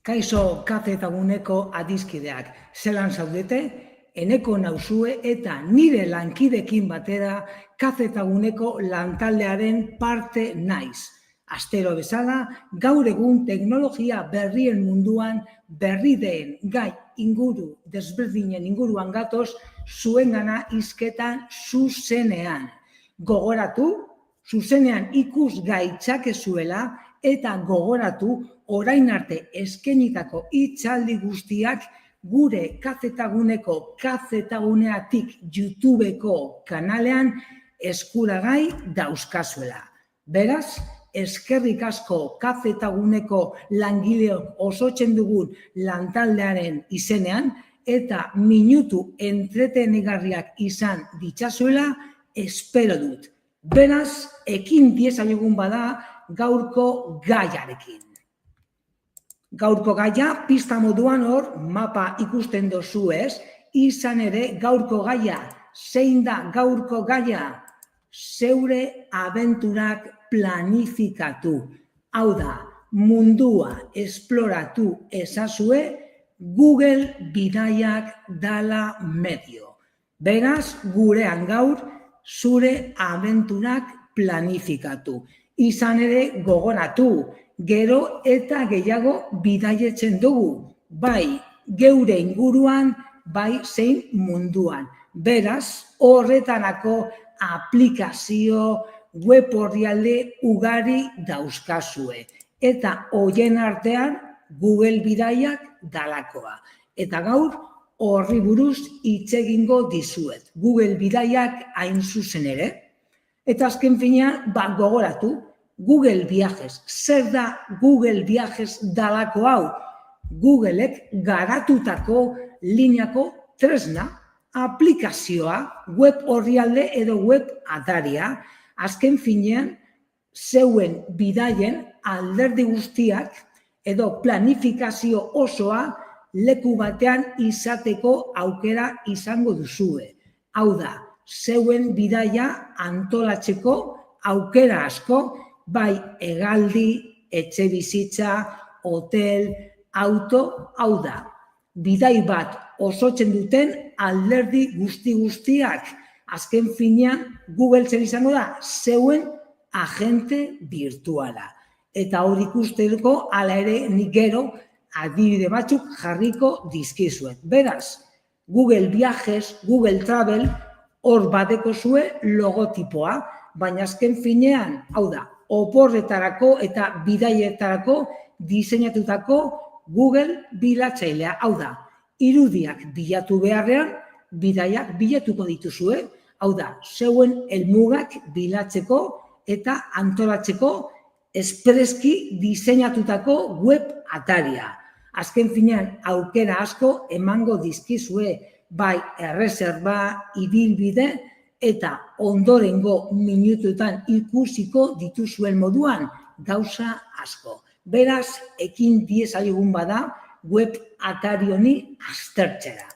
Kaixo kafe eta guneko adizkideak, zelan zaudete, eneko nauzue eta nire lankidekin batera kafe eta guneko lantaldearen parte naiz. Astero bezala, gaur egun teknologia berrien munduan berrideen gai inguru desberdinen inguruan gatoz zuengana hizketan zuzenean. Gogoratu, zuzenean ikus gaitzakezuela eta gogoratu orain arte eskenitako hitzaldi guztiak gure kazetaguneko kazetaguneatik YouTubeko kanalean eskuragai dauzkazuela. Beraz, eskerrik asko kazetaguneko langileok osotzen dugun lantaldearen izenean eta minutu entretenegarriak izan ditzazuela espero dut. Beraz, ekin diezaiogun bada gaurko gaiarekin. Gaurko gaia, pista moduan hor, mapa ikusten dozu ez, izan ere gaurko gaia, zein da gaurko gaia, zeure abenturak planifikatu. Hau da, mundua esploratu ezazue, Google bidaiak dala medio. Beraz, gurean gaur, zure abenturak planifikatu. Izan ere gogoratu, gero eta gehiago bidaietzen dugu, bai geure inguruan, bai zein munduan. Beraz, horretarako aplikazio web orrialde ugari dauzkazue. Eta horien artean Google bidaiak dalakoa. Eta gaur horri buruz hitz egingo dizuet. Google bidaiak hain zuzen ere. Eta azken finean, gogoratu, Google Viajes. Zer da Google Viajes dalako hau? Googleek garatutako lineako tresna, aplikazioa, web orrialde edo web ataria, azken finean, zeuen bidaien alderdi guztiak edo planifikazio osoa leku batean izateko aukera izango duzue. Hau da, zeuen bidaia antolatzeko aukera asko, bai hegaldi, etxe bizitza, hotel, auto, hau da. Bidai bat osotzen duten alderdi guztiak. Azken finean, Google zer izango da, zeuen agente virtuala. Eta hor ikusteko, hala ere nik gero, adibide batzuk jarriko dizkizuet. Beraz, Google Viajes, Google Travel, hor bateko zue logotipoa, baina azken finean, hau da, oporretarako eta bidaietarako diseinatutako Google bilatzailea. Hau da, irudiak bilatu beharrean, bidaiak bilatuko dituzue, hau da, zeuen helmugak bilatzeko eta antolatzeko espreski diseinatutako web ataria. Azken finean, aukera asko emango dizkizue, bai erreserba, ibilbide, eta ondorengo minutuetan ikusiko dituzuen moduan gauza asko. Beraz, ekin diezaiogun bada web atari honi aztertzera.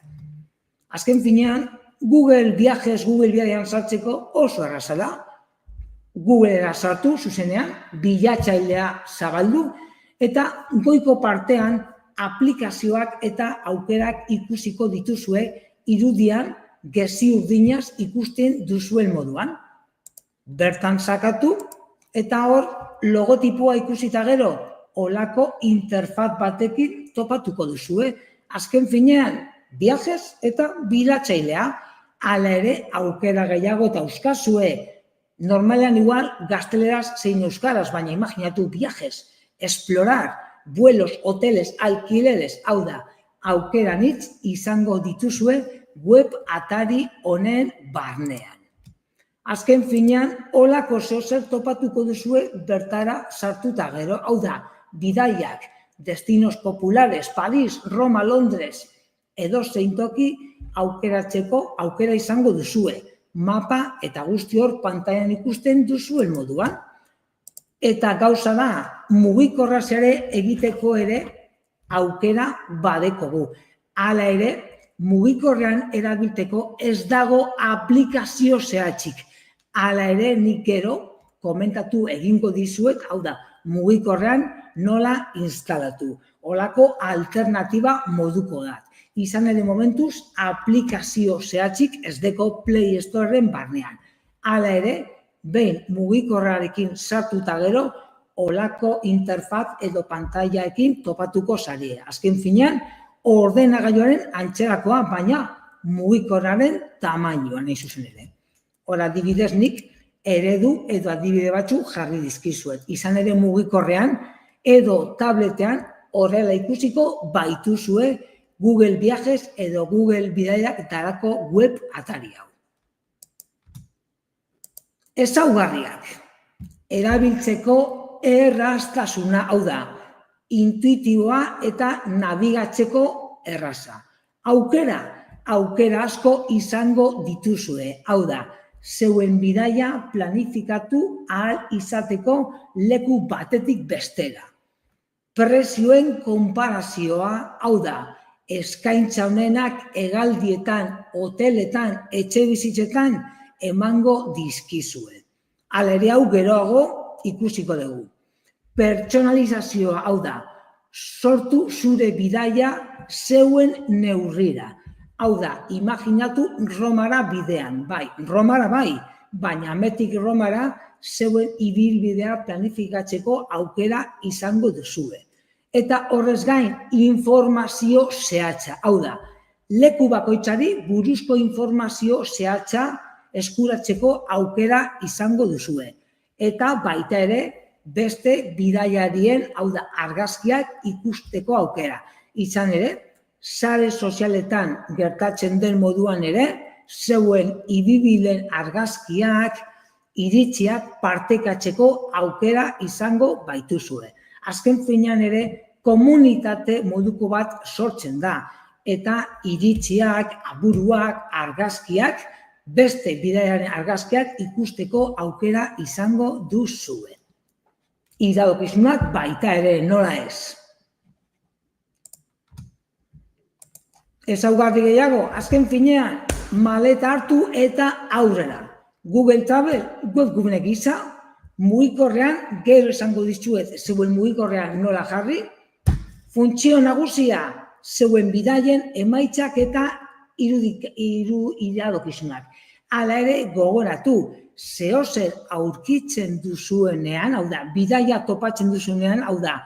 Azken finean, Google Viajes, Google Bidaian sartzeko oso erraza da. Googlera sartu zuzenean, bilatzailea zabaldu, eta goiko partean aplikazioak eta aukerak ikusiko dituzue irudian gezi urdinaz ikusten duzuen moduan. Bertan sakatu eta hor logotipoa ikusita gero olako interfaz batekin topatuko duzue. Azken finean, Viajes eta bilatzailea, hala ere aukera gehiago eta euskazue. Normalean igual gazteleraz zein euskaraz, baina imaginatu Viajes, explorar, vuelos, hoteles, alquileres, hau da, aukera nitz izango dituzue web atari honen barnean. Azken finean, holako zeozer topatuko duzue bertara sartuta gero, hau da, bidaiak, destinos populares, Paris, Roma, Londres, edo zein toki aukeratzeko aukera izango duzue. Mapa eta guzti hor pantailan ikusten duzuen moduan. Eta gauza da, mugikorraz ere egiteko ere aukera badekogu. Hala ere, mugikorrean erabilteko ez dago aplikazio zehatzik. Hala ere, nik gero komentatu egingo dizuet, hau da, mugikorrean nola instalatu. Olako alternatiba moduko da. Izan ere momentuz, aplikazio zehatzik ez deko Play Storeren barnean. Hala ere, behin mugikorrarekin sartuta gero, olako interfaz edo pantailaekin topatuko zarie. Azken finean, ordenagailuaren antzerakoa, baina mugikorraren tamainoan nahi zuzen ere. Hora, adibidez nik eredu edo adibide batzuk jarri dizkizuet. Izan ere mugikorrean edo tabletean horrela ikusiko baituzue Google Viajes edo Google Bidaiak darako web atari hau. Ezaugarriak. Erabiltzeko erraztasuna, hau da, intuitiboa eta nabigatzeko erraza. Aukera asko izango dituzue, hau da, zeuen bidaia planifikatu ahal izateko leku batetik bestera. Prezioen konparazioa, hau da, eskaintza honenak hegaldietan, hoteletan, etxebizitzetan emango dizkizue. Hala ere hau geroago ikusiko dugu. Pertsonalizazioa, hau da, sortu zure bidaia zeuen neurrira. Hau da, imaginatu Romara bidean, Romara baina ametik Romara zeuen ibilbidea planifikatzeko aukera izango duzue. Eta horrez gain, informazio zehatza, hau da, leku bakoitzari buruzko informazio zehatza eskuratzeko aukera izango duzue. Eta baita ere, beste bidaiarien, hau da, argazkiak ikusteko aukera. Izan ere, sare sozialetan gertatzen den moduan ere, zeuen ibibilen argazkiak, iritziak partekatzeko aukera izango baituzue. Azken finean ere, komunitate moduko bat sortzen da, eta iritziak, aburuak, argazkiak, beste bidaiaren argazkiak ikusteko aukera izango duzue. Iradokizunak baita ere, nola ez. Ezaugarri gehiago, azken finean, maleta hartu eta aurrera. Google Travel webgune gisa, mugikorrean, gero esango dizuet, zeuen mugikorrean nola jarri, funtzio nagusia, zeuen bidaien emaitzak eta iradokizunak. Hala ere, gogoratu, zeozer aurkitzen duzuenean, hau da, bidaia topatzen duzuenean, hau da,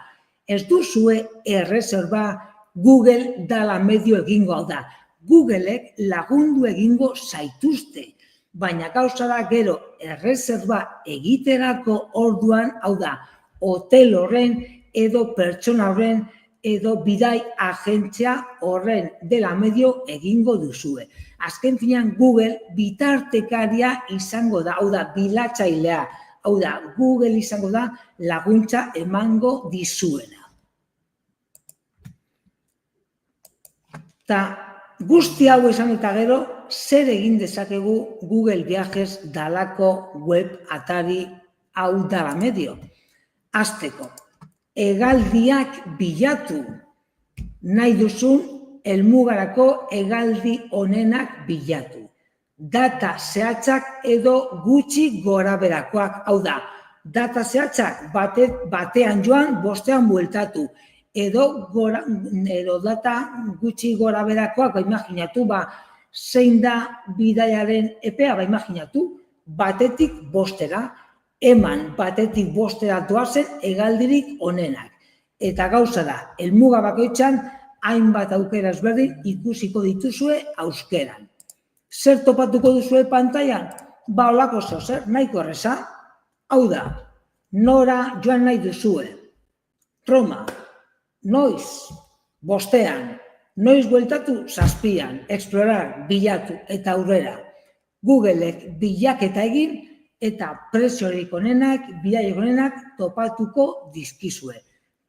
ez duzue erreserba Google dala medio egingo, hau da, Googleek lagundu egingo zaituzte, baina gauza da gero erreserba egiterako orduan, hau da, hotel horren edo pertsona horren edo bidai agentzia horren dela medio egingo duzue. Azken finean Google bitartekaria izango da, hau da, bilatzailea, hau da, Google izango da laguntza emango dizuena. Eta guzti hau esan eta gero, zer egin dezakegu Google Viajes dalako web atari hau dala medio. Hasteko, hegaldiak bilatu, nahi duzun helmugarako hegaldi onenak bilatu. Data zehatzak edo gutxi goraberakoak, hau da, data zehatzak batean joan, bostean bueltatu, edo data gutxi goraberakoak, imaginatu, zein da bidaiaren epea, imaginatu, batetik bostera, eman batetik bostera doazen hegaldirik onenak. Eta gauza da, helmuga bakoitzan, hainbat aukera ezberdin ikusiko dituzue euskeran. Zer topatuko duzue pantailan? Olako zer, nahiko erreza. Hau da, nora joan nahi duzue. Roma, noiz, bostean, noiz bueltatu, zazpian, explorar, bilatu eta aurrera. Googleek bilaketa egin eta preziorik onenak, bidaiek onenak topatuko dizkizue.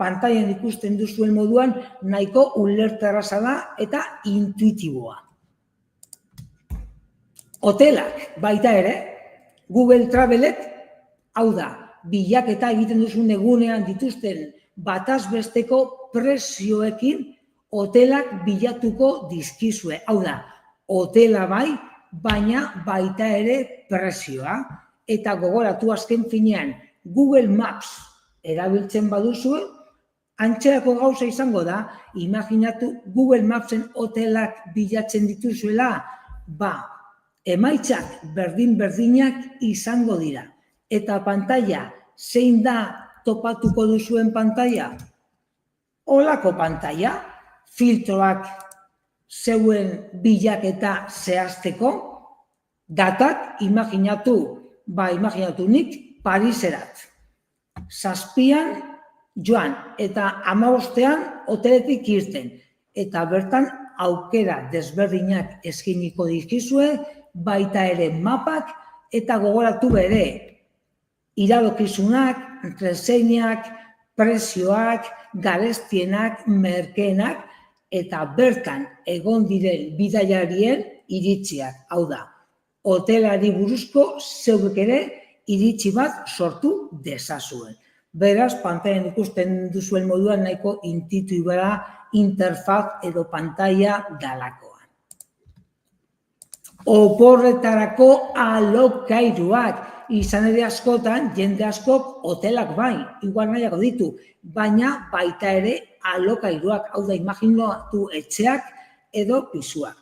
Pantailan ikusten duzuen moduan nahiko ulerterraza da eta intuitiboa. Hotelak baita ere, Google Travelek, hau da, bilaketa egiten duzun egunean dituzten bataz besteko prezioekin hotelak bilatuko dizkizue. Hau da, hotela bai, baina baita ere prezioa. Eta gogoratu azken finean, Google Maps erabiltzen baduzue, antxerako gauza izango da, imaginatu Google Mapsen hotelak bilatzen dituzuela, emaitzak berdin-berdinak izango dira. Eta pantaila, zein da topatuko duzuen pantaila? Holako pantaila, filtroak zeuen bilaketa zehazteko, datak imaginatu nik Pariserat. 7an joan eta 15ean hoteletik irten. Eta bertan aukera desberdinak eskainiko dizkizue, baita ere mapak eta gogoratu bere iradokizunak, reseñak, prezioak, garestienak, merkeenak eta bertan egon diren bidaiarien iritziak. Hau da, hotelari buruzko zeuek ere iritzi bat sortu dezazuen. Beraz, pantailan ikusten duzuen moduan nahiko intuitibera interfaz edo pantaila dalakoan. Oporretarako alokairuak, izan ere askotan, jende askok hotelak bai, igual nahiago ditu, baina baita ere alokairuak, hau da, imaginatu etxeak edo pisuak.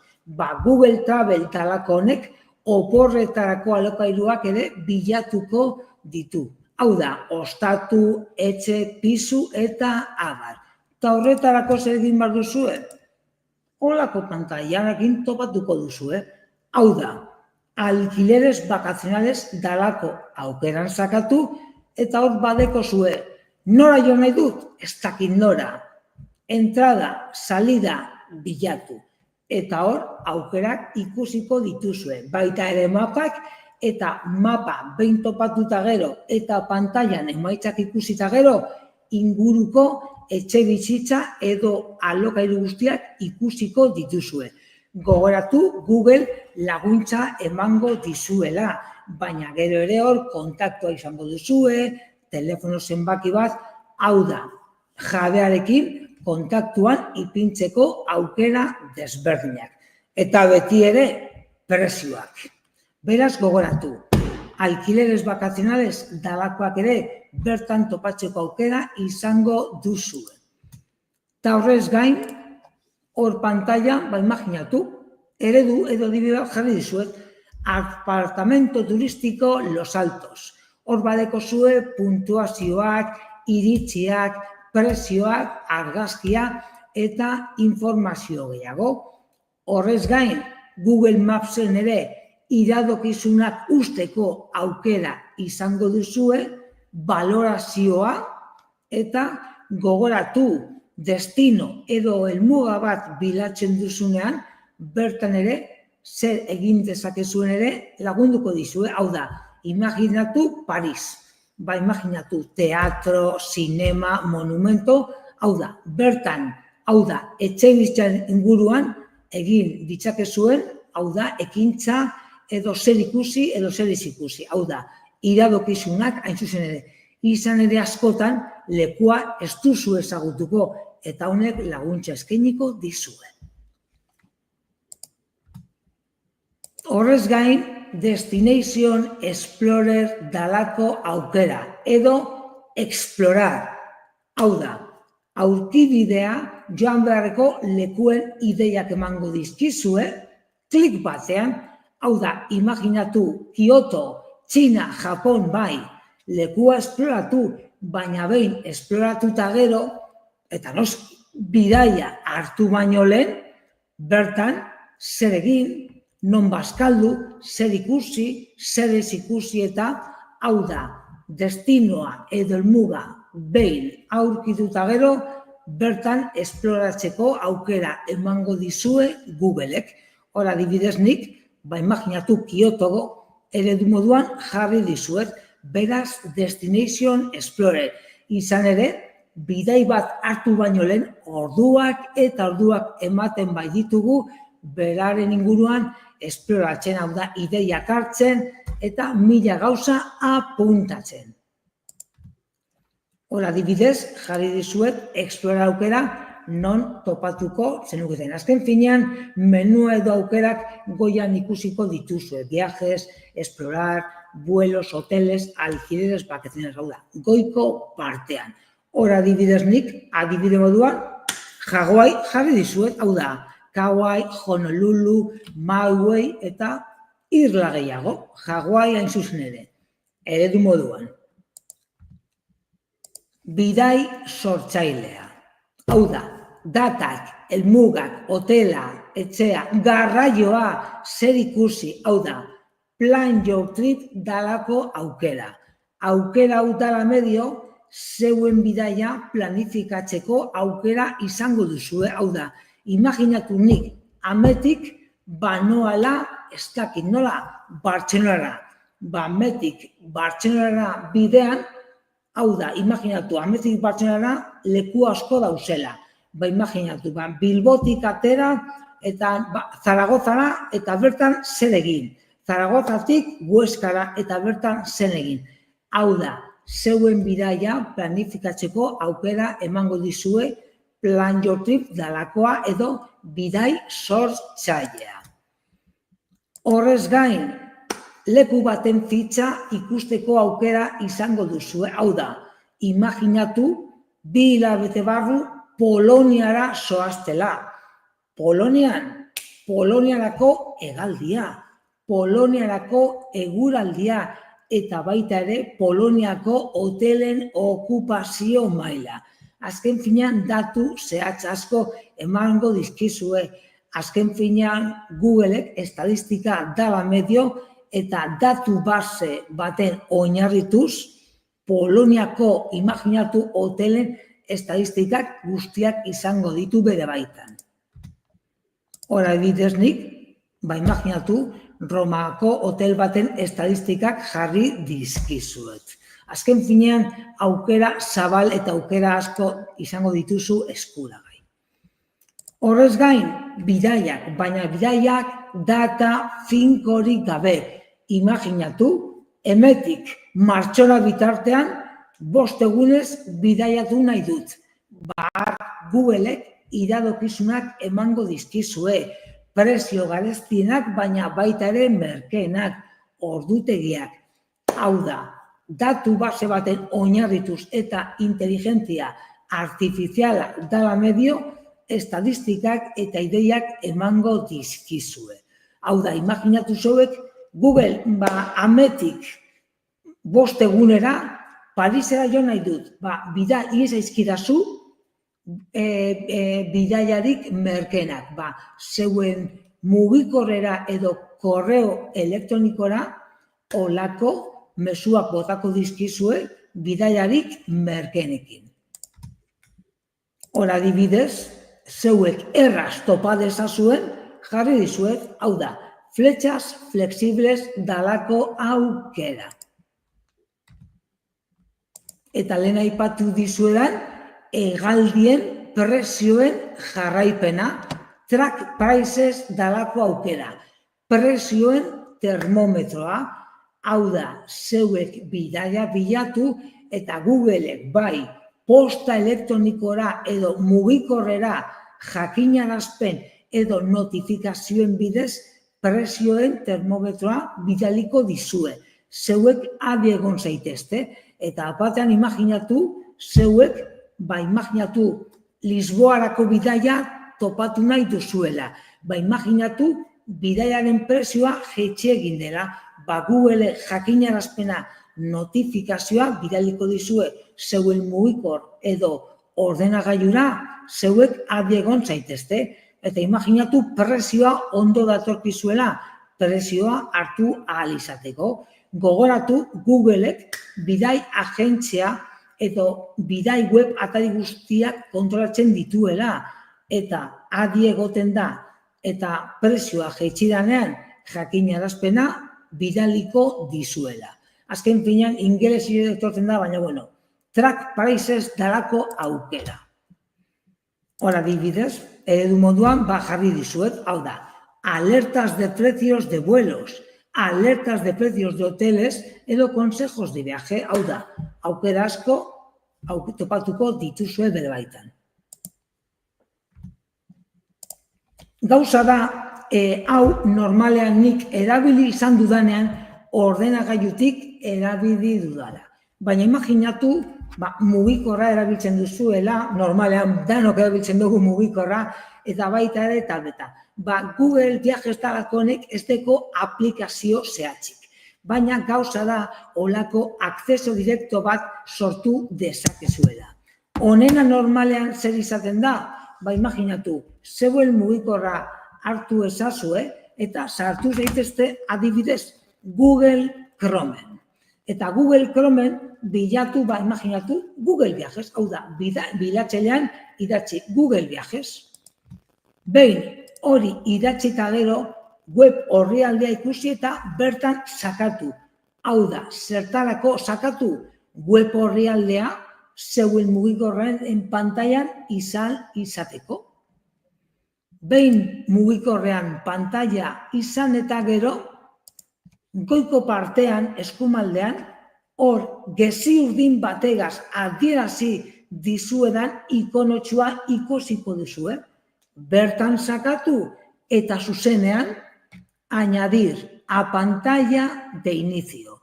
Google Travel talako honek oporretarako alokairuak ere bilatuko ditu. Hau da, ostatu, etxe, pisu eta abar. Eta horretarako zer egin behar duzue? Holako pantailarekin topatuko duzue. Hau da, alquileres vacacionales dalako aukeran sakatu eta hor badeko zue. Nora jo nahi dut? Ez dakit nora. Entrada, salida, bilatu. Eta hor, aukerak ikusiko dituzue. Baita ere mapak eta mapa behin topatuta gero eta pantailan emaitzak ikusita gero inguruko etxe bizitza edo alokairu guztiak ikusiko dituzue. Gogoratu Google laguntza emango dizuela, baina gero ere hor kontaktua izango duzue, telefono zenbaki bat, hau da, jabearekin kontaktuan ipintzeko aukera desberdinak. Eta beti ere prezioak. Beraz gogoratu, alquileres vacacionales dalakoak ere bertan topatzeko aukera izango duzue. Eta horrez gain, hor pantaila, imaginatu, eredu edo adibide bat jarri dizuet, apartamento turístico Los Altos. Hor badeko zue puntuazioak, iritziak, prezioak, argazkia eta informazio gehiago. Horrez gain, Google Mapsen ere iradokizunak usteko aukera izango duzue, balorazioa eta gogoratu destino edo helmuga bat bilatzen duzunean, bertan ere zer egin dezakezuen ere lagunduko dizue. Hau da, imaginatu Paris, imaginatu teatro, cinema, monumento, hau da, bertan, hau da, etxebizitzaren inguruan egin ditzakezuen, hau da, ekintza edo zer ikusi edo zer ez ikusi. Hau da, iradokizunak hain zuzen ere. Izan ere askotan lekua ez duzu ezagutuko eta honek laguntza eskainiko dizue. Horrez gain, Destination Explorer dalako aukera edo explorar. Hau da, aurkibidea joan beharreko lekuen ideiak emango dizkizue, klik batean, hau da, imaginatu Kyoto, Txina, Japon bai, lekua esploratu, baina behin esploratuta gero, eta bidaia hartu baino lehen, bertan zer egin, non bazkaldu, zer ikusi, zer ez ikusi eta, hau da, destinoa edo helmuga behin aurkituta gero, bertan esploratzeko aukera emango dizue Googleek. Hor adibidez nik, imaginatu Kyotogo eredu moduan jarri dizuet, beraz Destination Explorer. Izan ere, bidai bat hartu baino lehen, orduak eta orduak ematen bai ditugu, beraren inguruan esploratzen, hau da, ideiak hartzen eta mila gauza apuntatzen. Hor adibidez, jarri dizuet explora aukera non topatuko zenuketen. Azken finean, menua edo aukerak goian ikusiko dituzue. Viajes, explorar, vuelos, hoteles, alquileres, vacaciones, hau da, goiko partean. Hor adibidez nik, adibide moduan, Hawaii jarri dizuet, hau da, Kauai, Honolulu, Maui eta irla gehiago, Hawaii hain zuzen ere, eredu moduan. Bidai sortzailea. Hau da, datak, helmugak, hotela, etxea, garraioa, zer ikusi, hau da, plan your trip dalako aukera. Aukera hau dala medio, zeuen bidaia planifikatzeko aukera izango duzue, hau da, imaginatu nik, ametik banoala, ez dakit nola, Bartzelonara, ametik Bartzelonara bidean, hau da, imaginatu, ametik Bartzelonara leku asko dauzela. Imaginatu, Bilbotik atera eta Zaragozara eta bertan zer egin. Zaragozatik Hueskara eta bertan zer egin. Hau da, zeuen bidaia planifikatzeko aukera emango dizue plan your trip dalakoa edo bidai sortzailea. Horrez gain, leku baten fitxa ikusteko aukera izango duzue. Hau da, imaginatu 2 hilabete barru Poloniara zoaztela. Poloniarako hegaldia, Poloniarako eguraldia eta baita ere Poloniako hotelen okupazio maila. Azken finean datu zehatz asko emango dizkizue. Azken finean Googleek estadistika dala medio eta datu base baten oinarrituz Poloniako imaginatu hotelen estadistikak guztiak izango ditu bere baitan. Hora adibidez nik, imaginatu Romako hotel baten estadistikak jarri dizkizuet. Azken finean aukera zabal eta aukera asko izango dituzu eskuragai. Horrez gain, bidaiak, baina bidaiak data finkorik gabe. Imaginatu, Hemetik Martxora bitartean 5 egunez bidaiatu nahi dut. Googleek iradokizunak emango dizkizue, prezio garestienak, baina baita ere merkeenak, ordutegiak. Hau da, datu base baten oinarrituz eta inteligentzia artifiziala dala medio, estadistikak eta ideiak emango dizkizue. Hau da, imaginatu zeuek, Google ametik 5 egunera Parisera jo nahi dut, bida iezaizkidazu bidaiarik merkenak. Zeuen mugikorrera edo korreo elektronikora olako mezuak botako dizkizue bidaiarik merkenekin. Hor adibidez, zeuek erraz topa dezazuen jarri dizuet, hau da, flechas flexibles dalako aukera. Eta lehen aipatu dizuedan, hegaldien prezioen jarraipena, track prices dalako aukera, prezioen termometroa, hau da, zeuek bidaia bilatu eta Googleek bai posta elektronikora edo mugikorrera jakinarazpen edo notifikazioen bidez prezioen termometroa bidaliko dizue. Zeuek adi egon zaitezte. Eta apatean imaginatu, zeuek, imaginatu Lisboarako bidaia topatu nahi duzuela. Imaginatu bidaiaren prezioa jaitsi egin dela. Google jakinarazpena notifikazioa bidaliko dizue zeuen mugikor edo ordenagailura, zeuek adi egon zaitezte. Eta imaginatu prezioa ondo datorkizuela, prezioa hartu ahal izateko. Gogoratu Googleek bidai agentzia edo bidai web atari guztiak kontrolatzen dituela eta adi egoten da eta prezioa jaitsi danean jakinarazpena bidaliko dizuela. Azken finean ingelesi etortzen da, baina track prices dalako aukera. Hor adibidez, eredu moduan jarri dizuet, hau da, alertas de precios de vuelos, alertas de precios de hoteles edo consejos de viaje, hau da, aukera asko topatuko dituzue bere baitan. Gauza da, hau normalean nik erabili izan dudanean ordenagailutik erabili dudala. Baina imaginatu, mugikorra erabiltzen duzuela, normalean danok erabiltzen dugu mugikorra, eta baita ere tableta. Google Viajes talakonek ez deko aplikazio zehatzik. Baina gauza da olako akzeso direkto bat sortu dezakezuela. Honena normalean zer izaten da? Imaginatu, zeuen mugikorra hartu ezazue eta sartu zaitezte adibidez Google Chromen. Eta Google Chromen bilatu, imaginatu, Google Viajes. Hau da, bilatzailean idatzi Google Viajes. Behin hori idatzita gero, web orrialdea ikusi eta bertan sakatu. Hau da, zertarako sakatu web orrialdea zeuen mugikorren pantailan izateko. Behin mugikorrean pantaila izan eta gero, goiko partean, eskumaldean, hor gezi urdin bategaz adierazi dizuedan ikonotxua ikusiko duzue. Bertan sakatu eta zuzenean añadir a pantalla de inicio.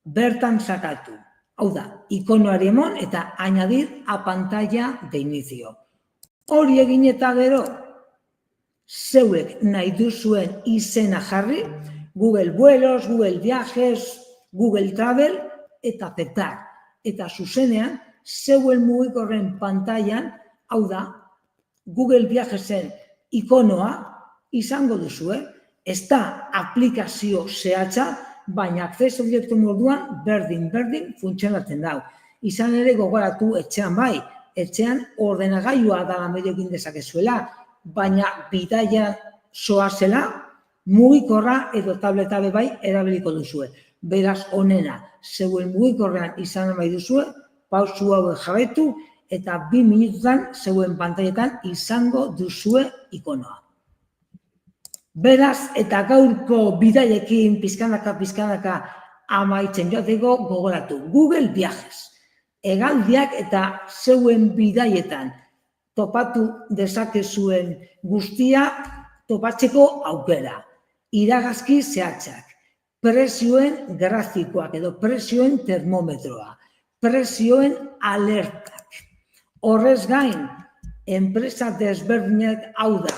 Bertan sakatu. Hau da, ikonoari emon eta añadir a pantalla de inicio. Hori egin eta gero, zeuek nahi duzuen izena jarri, Google Vuelos, Google Viajes, Google Travel, eta aceptar. Eta zuzenean, zeuen mugikorren pantailan, hau da, Google Viajesen ikonoa izango duzue, ez da aplikazio zehatza, baina akzeso direkto moduan berdin funtzionatzen dau. Izan ere gogoratu etxean etxean ordenagailua dala medio egin dezakezuela, baina bidaia zoazela, mugikorra edo tableta erabiliko duzue. Beraz onena, zeuen mugikorrean izan nahi duzue, pausu hauek jarraitu eta 2 minututan zeuen pantailetan izango duzue ikonoa. Beraz, eta gaurko bidaiekin pizkanaka amaitzen joateko gogoratu. Google Viajes. Hegaldiak eta zeuen bidaietan topatu dezakezuen guztia topatzeko aukera. Iragazki zehatzak, prezioen grafikoak edo prezioen termometroa, prezioen alertak. Horrez gain, enpresa desberdinak hau da,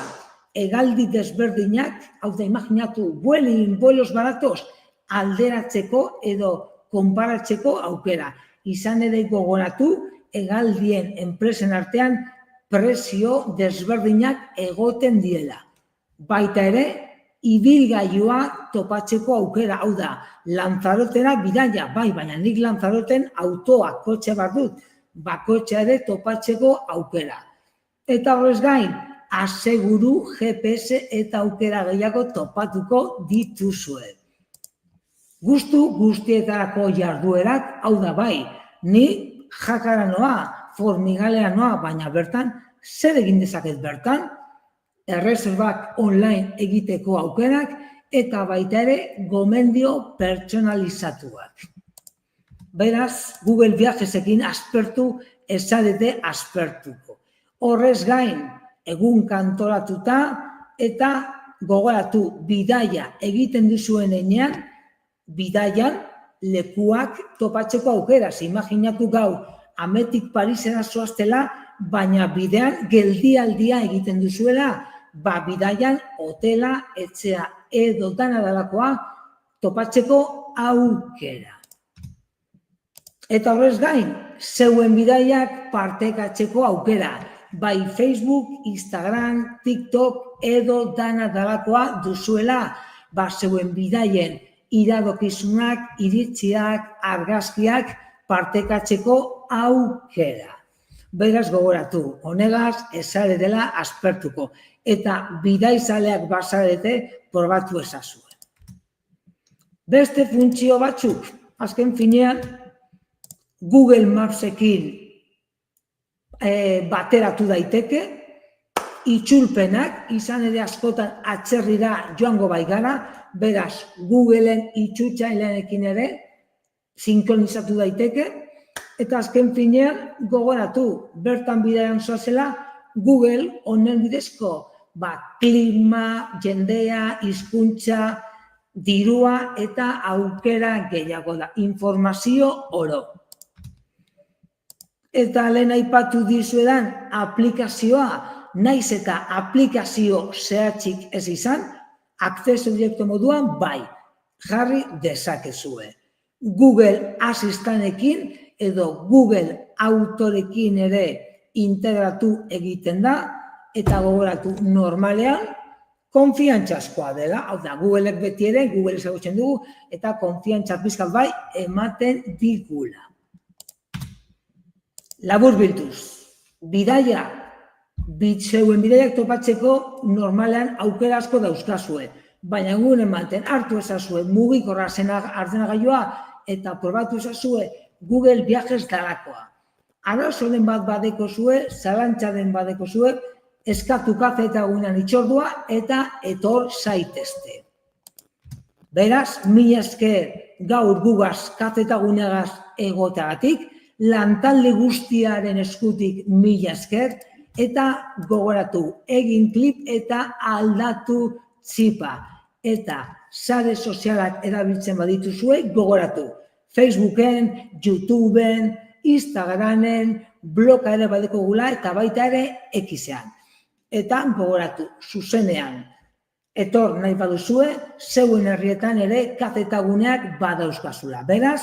hegaldi desberdinak, hau da, imaginatu, vuelos baratos alderatzeko edo konparatzeko aukera. Izan ere gogoratu, hegaldien enpresen artean prezio desberdinak egoten diela. Baita ere, ibilgailua topatzeko aukera, hau da, Lanzarotera bidaia, baina nik Lanzaroten autoa, kotxe bat dut, kotxea ere topatzeko aukera. Eta horrez gain, aseguru GPS eta aukera gehiago topatuko dituzue. Guztu guztietarako jarduerak, hau da ni jakara noa, formigalera noa, baina bertan, zer egin dezaket bertan? Erreserbak online egiteko aukerak eta baita ere gomendio pertsonalizatuak. Beraz, Google Viajesekin aspertu ezarete aspertuko. Horrez gain, egun kantoratuta eta gogoratu bidaia egiten duzuen enean, bidaian lekuak topatzeko aukera. Imaginatu gau, Ametik Parisera zoaztela, baina bidean geldialdia egiten duzuela, bidaian hotela, etxea edo dana dalakoa topatzeko aukera. Eta horrez gain, zeuen bidaiak partekatzeko aukera, bai Facebook, Instagram, TikTok edo dana dalakoa duzuela, zeuen bidaien iradokizunak, iritziak, argazkiak partekatzeko aukera. Beraz gogoratu, honegaz ezare dela aspertuko eta bidaizaleak bazarete probatu ezazuen. Beste funtzio batzuk, azken finean, Google Mapsekin bateratu daiteke, itzulpenak, izan ere askotan atzerrira joango baigara, beraz Googleen itxultzailearekin ere sinkronizatu daiteke, eta azken finean gogoratu, bertan bidaian zoazela, Google honen bidezko klima, jendea, hizkuntza, dirua eta aukera gehiago da, informazio oro. Eta lehen aipatu dizuedan aplikazioa, naiz eta aplikazio zehatzik ez izan, akzeso direkto moduan bai, jarri dezakezue. Google Asistantekin edo Google Autorekin ere integratu egiten da, eta gogoratu normalean konfiantzazkoa dela. Hau da, Googleek beti ere, Google ezagutzen dugu, eta konfiantza pizkat bai ematen digula. Labur biltuz, zeuen bidaiak topatzeko normalean aukera asko dauzkazue, baina gure ematen hartu ezazue mugikorra zen ordenagailua eta probatu ezazue Google Viajes dalakoa. Arazoren bat badeko zue, zalantzaren badeko zue, eskatu kafetagunean itxordua eta etor zaitezte. Beraz, mila esker gaur gugaz kafetaguneagaz egoteagatik, lantalde guztiaren eskutik mila esker, eta gogoratu egin klip eta aldatu txipa. Eta sare sozialak erabiltzen badituzue, gogoratu Facebooken, YouTubeen, Instagramen, bloga ere badeko gula eta baita ere Xean. Eta gogoratu zuzenean. Etor nahi baduzue, zeuen herrietan ere kafetaguneak badauzkazula. Beraz,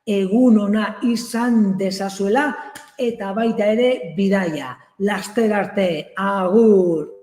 egun ona izan dezazuela eta baita ere bidaia. Laster arte, agur!